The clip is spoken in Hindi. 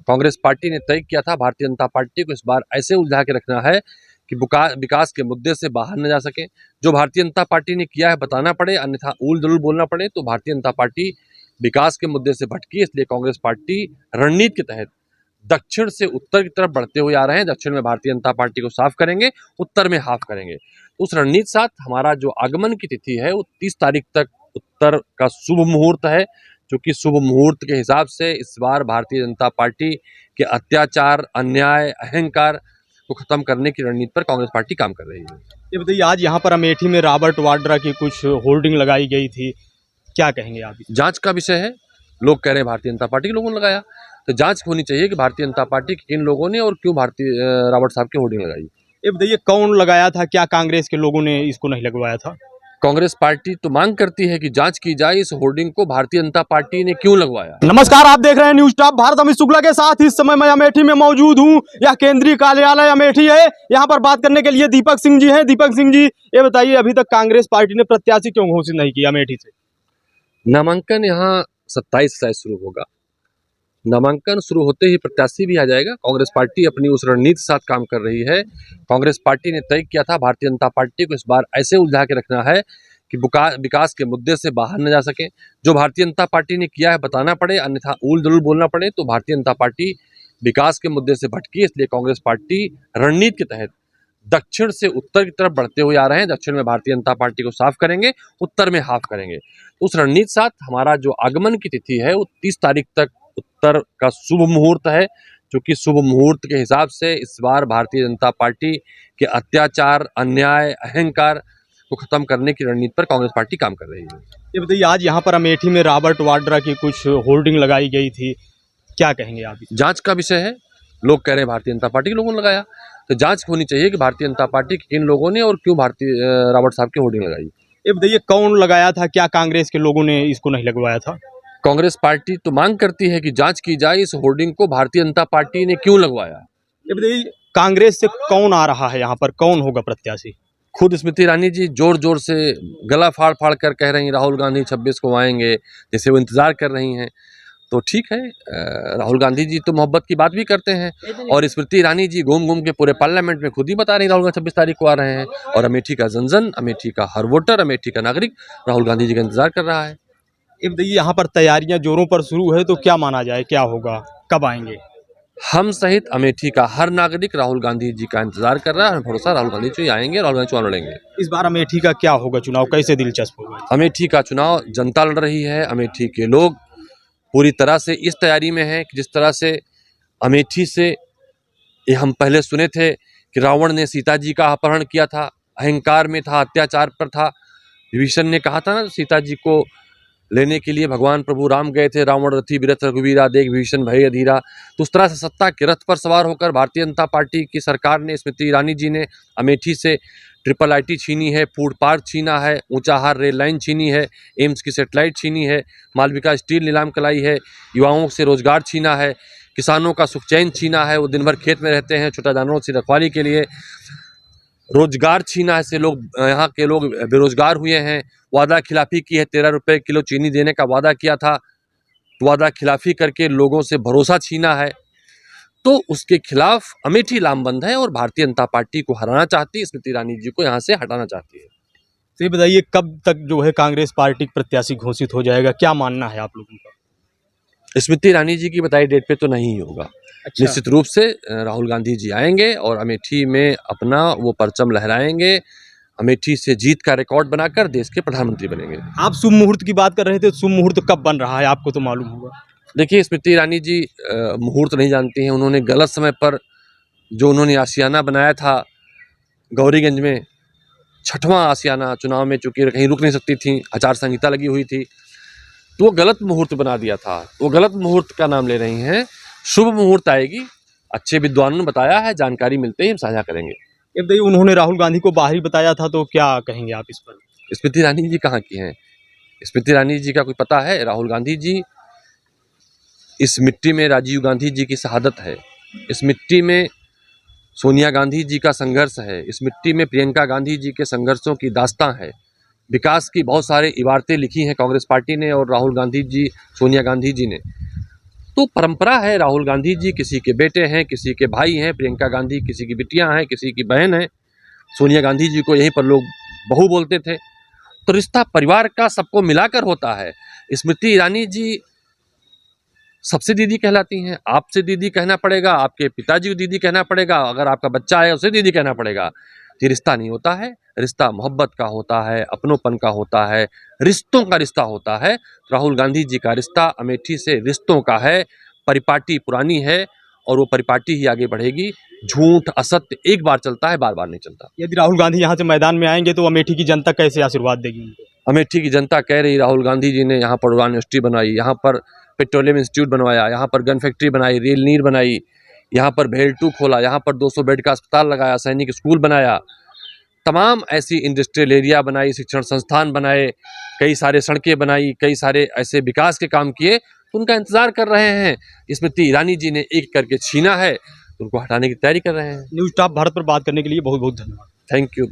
कांग्रेस पार्टी ने तय किया था भारतीय जनता पार्टी को इस बार ऐसे उलझा के रखना है कि विकास के मुद्दे से बाहर न जा सके। जो भारतीय जनता पार्टी ने किया है बताना पड़े, अन्यथा ऊल जरूर बोलना पड़े। तो भारतीय जनता पार्टी विकास के मुद्दे से भटकी, इसलिए कांग्रेस पार्टी रणनीति के तहत दक्षिण से उत्तर की तरफ बढ़ते हुए आ रहे हैं। दक्षिण में भारतीय जनता पार्टी को साफ करेंगे, उत्तर में हाफ करेंगे। तो उस रणनीति साथ हमारा जो आगमन की तिथि है वो 30 तारीख तक उत्तर का शुभ मुहूर्त है, जो कि शुभ मुहूर्त के हिसाब से इस बार भारतीय जनता पार्टी के अत्याचार, अन्याय, अहंकार को खत्म करने की रणनीति पर कांग्रेस पार्टी काम कर रही है। ये बताइए, आज यहाँ पर अमेठी में रॉबर्ट वाड्रा की कुछ होर्डिंग लगाई गई थी, क्या कहेंगे आप? जांच का विषय है। लोग कह रहे हैं भारतीय जनता पार्टी के लोगों ने लगाया, तो जांच होनी चाहिए कि भारतीय जनता पार्टी के किन लोगों ने और क्यों रॉबर्ट साहब की होर्डिंग लगाई। ये बताइए, कौन लगाया था? क्या कांग्रेस के लोगों ने इसको नहीं लगवाया था? कांग्रेस पार्टी तो मांग करती है कि जांच की जाए इस होर्डिंग को भारतीय जनता पार्टी ने क्यों लगवाया। नमस्कार, आप देख रहे हैं न्यूज टॉप भारत। अमित शुक्ला के साथ इस समय मैं अमेठी में मौजूद हूं। यह केंद्रीय कार्यालय अमेठी है। यहाँ पर बात करने के लिए दीपक सिंह जी हैं। दीपक सिंह जी, ये बताइए, अभी तक कांग्रेस पार्टी ने प्रत्याशी क्यों घोषित नहीं किया अमेठी से? नामांकन यहाँ 27 से शुरू होगा। नामांकन शुरू होते ही प्रत्याशी भी आ जाएगा। कांग्रेस पार्टी अपनी उस रणनीति के साथ काम कर रही है। कांग्रेस पार्टी ने तय किया था भारतीय जनता पार्टी को इस बार ऐसे उलझा के रखना है कि विकास के मुद्दे से बाहर न जा सके। जो भारतीय जनता पार्टी ने किया है बताना पड़े, अन्यथा ऊल जरूर बोलना पड़े। तो भारतीय जनता पार्टी विकास के मुद्दे से भटकी, इसलिए कांग्रेस पार्टी रणनीति के तहत दक्षिण से उत्तर की तरफ बढ़ते हुए आ रहे हैं। दक्षिण में भारतीय जनता पार्टी को साफ करेंगे, उत्तर में हाफ करेंगे। उस रणनीति साथ हमारा जो आगमन की तिथि है वो 30 तारीख तक उत्तर का शुभ मुहूर्त है, जो कि शुभ मुहूर्त के हिसाब से इस बार भारतीय जनता पार्टी के अत्याचार, अन्याय, अहंकार को खत्म करने की रणनीति पर कांग्रेस पार्टी काम कर रही है। ये बताइए, आज यहाँ पर अमेठी में रॉबर्ट वाड्रा की कुछ होर्डिंग लगाई गई थी, क्या कहेंगे आप? जांच का विषय है। लोग कह रहे हैं भारतीय जनता पार्टी के लोगों ने लगाया, तो जांच होनी चाहिए कि भारतीय जनता पार्टी के किन लोगों ने और क्यों रॉबर्ट साहब की होर्डिंग लगाई। ये बताइए, कौन लगाया था? क्या कांग्रेस के लोगों ने इसको नहीं लगवाया था? कांग्रेस पार्टी तो मांग करती है कि जांच की जाए इस होर्डिंग को भारतीय जनता पार्टी ने क्यों लगवाया। ये बताइए, कांग्रेस से कौन आ रहा है यहाँ पर? कौन होगा प्रत्याशी? खुद स्मृति ईरानी जी जोर जोर से गला फाड़ फाड़ कर कह रही हैं राहुल गांधी 26 को आएंगे, जैसे वो इंतजार कर रही हैं। तो ठीक है, राहुल गांधी जी तो मोहब्बत की बात भी करते हैं, और स्मृति ईरानी जी घूम घूम के पूरे पार्लियामेंट में खुद ही बता रही राहुल गांधी 26 तारीख को आ रहे हैं। और अमेठी का जन, अमेठी का हर वोटर, अमेठी का नागरिक राहुल गांधी जी का इंतजार कर रहा है। ये बताइए, यहाँ पर तैयारियां जोरों पर शुरू है, तो क्या माना जाए, क्या होगा, कब आएंगे? हम सहित अमेठी का हर नागरिक राहुल गांधी जी का इंतजार कर रहा है। हमें भरोसा राहुल गांधी जी आएंगे, राहुल गांधी चुनाव लड़ेंगे। इस बार अमेठी का क्या होगा चुनाव, कैसे दिलचस्प होगा? अमेठी का चुनाव जनता लड़ रही है। अमेठी के लोग पूरी तरह से इस तैयारी में हैं कि जिस तरह से अमेठी से ये हम पहले सुने थे कि रावण ने सीता जी का अपहरण किया था, अहंकार में था, अत्याचार पर था। विभीषण ने कहा था ना, सीता जी को लेने के लिए भगवान प्रभु राम गए थे, रावण रथी बिरथ रघुवीरा देख विभीषण भय अधीरा। तो उस तरह से सत्ता के रथ पर सवार होकर भारतीय जनता पार्टी की सरकार ने, स्मृति ईरानी जी ने अमेठी से ट्रिपल आईटी छीनी है, फूड पार्क छीना है, ऊंचाहार रेल लाइन छीनी है, एम्स की सेटेलाइट छीनी है, मालविका स्टील नीलाम कराई है, युवाओं से रोजगार छीना है, किसानों का सुख चैन छीना है, वो दिन भर खेत में रहते हैं, छोटा जानवरों से रखवाली के लिए रोजगार छीना है, से लोग यहाँ के लोग बेरोजगार हुए हैं। वादा खिलाफी की है, 13 रुपये किलो चीनी देने का वादा किया था, वादा खिलाफी करके लोगों से भरोसा छीना है। तो उसके खिलाफ अमेठी लामबंद है और भारतीय जनता पार्टी को हराना चाहती है, स्मृति ईरानी जी को यहाँ से हटाना चाहती है। तो ये बताइए, कब तक जो है कांग्रेस पार्टी प्रत्याशी घोषित हो जाएगा, क्या मानना है आप लोगों का? स्मृति ईरानी जी की बताई डेट पे तो नहीं होगा। अच्छा। निश्चित रूप से राहुल गांधी जी आएंगे और अमेठी में अपना वो परचम लहराएंगे। अमेठी से जीत का रिकॉर्ड बनाकर देश के प्रधानमंत्री बनेंगे। आप शुभ मुहूर्त की बात कर रहे थे, शुभ मुहूर्त कब बन रहा है आपको तो मालूम होगा। देखिए, स्मृति ईरानी जी मुहूर्त नहीं जानती हैं। उन्होंने गलत समय पर जो उन्होंने आशियाना बनाया था गौरीगंज में, 6वां आशियाना चुनाव में, चूँकि कहीं रुक नहीं सकती थी, आचार संहिता लगी हुई थी, तो वो गलत मुहूर्त बना दिया था। वो गलत मुहूर्त का नाम ले रही हैं। शुभ मुहूर्त आएगी, अच्छे विद्वानों ने बताया है, जानकारी मिलते ही हम साझा करेंगे। ये बताइए, उन्होंने राहुल गांधी को बाहरी बताया था, तो क्या कहेंगे आप इस पर? स्मृति ईरानी जी कहाँ की हैं? स्मृति ईरानी जी का कोई पता है? राहुल गांधी जी, इस मिट्टी में राजीव गांधी जी की शहादत है, इस मिट्टी में सोनिया गांधी जी का संघर्ष है, इस मिट्टी में प्रियंका गांधी जी के संघर्षों की दास्तां है। विकास की बहुत सारे इबारतें लिखी हैं कांग्रेस पार्टी ने और राहुल गांधी जी, सोनिया गांधी जी ने। तो परंपरा है, राहुल गांधी जी किसी के बेटे हैं, किसी के भाई हैं, प्रियंका गांधी किसी की बिटियां हैं, किसी की बहन है, सोनिया गांधी जी को यहीं पर लोग बहू बोलते थे। तो रिश्ता परिवार का सबको मिलाकर होता है। स्मृति ईरानी जी सबसे दीदी कहलाती हैं, आपसे दीदी कहना पड़ेगा, आपके पिताजी को दीदी कहना पड़ेगा, अगर आपका बच्चा है उसे दीदी कहना पड़ेगा। ये रिश्ता नहीं होता है, रिश्ता मोहब्बत का होता है, अपनोपन का होता है, रिश्तों का रिश्ता होता है। राहुल गांधी जी का रिश्ता अमेठी से रिश्तों का है, परिपाटी पुरानी है और वो परिपाटी ही आगे बढ़ेगी। झूठ असत्य एक बार चलता है, बार बार नहीं चलता। यदि राहुल गांधी यहाँ से मैदान में आएंगे तो अमेठी की जनता कैसे आशीर्वाद देगी उनको? अमेठी की जनता कह रही राहुल गांधी जी ने यहाँ पर उड़ान यूनिवर्सिटी बनाई, यहाँ पर पेट्रोलियम इंस्टीट्यूट बनवाया, यहाँ पर गन फैक्ट्री बनाई, रेल नीर बनाई, यहाँ पर भेल 2 खोला, यहाँ पर 200 बेड का अस्पताल लगाया, सैनिक स्कूल बनाया, तमाम ऐसी इंडस्ट्रियल एरिया बनाई, शिक्षण संस्थान बनाए, कई सारे सड़कें बनाई, कई सारे ऐसे विकास के काम किए। तो उनका इंतजार कर रहे हैं। स्मृति ईरानी जी ने एक करके छीना है, उनको हटाने की तैयारी कर रहे हैं। न्यूज़ स्टाफ भारत पर बात करने के लिए बहुत बहुत धन्यवाद। Thank you.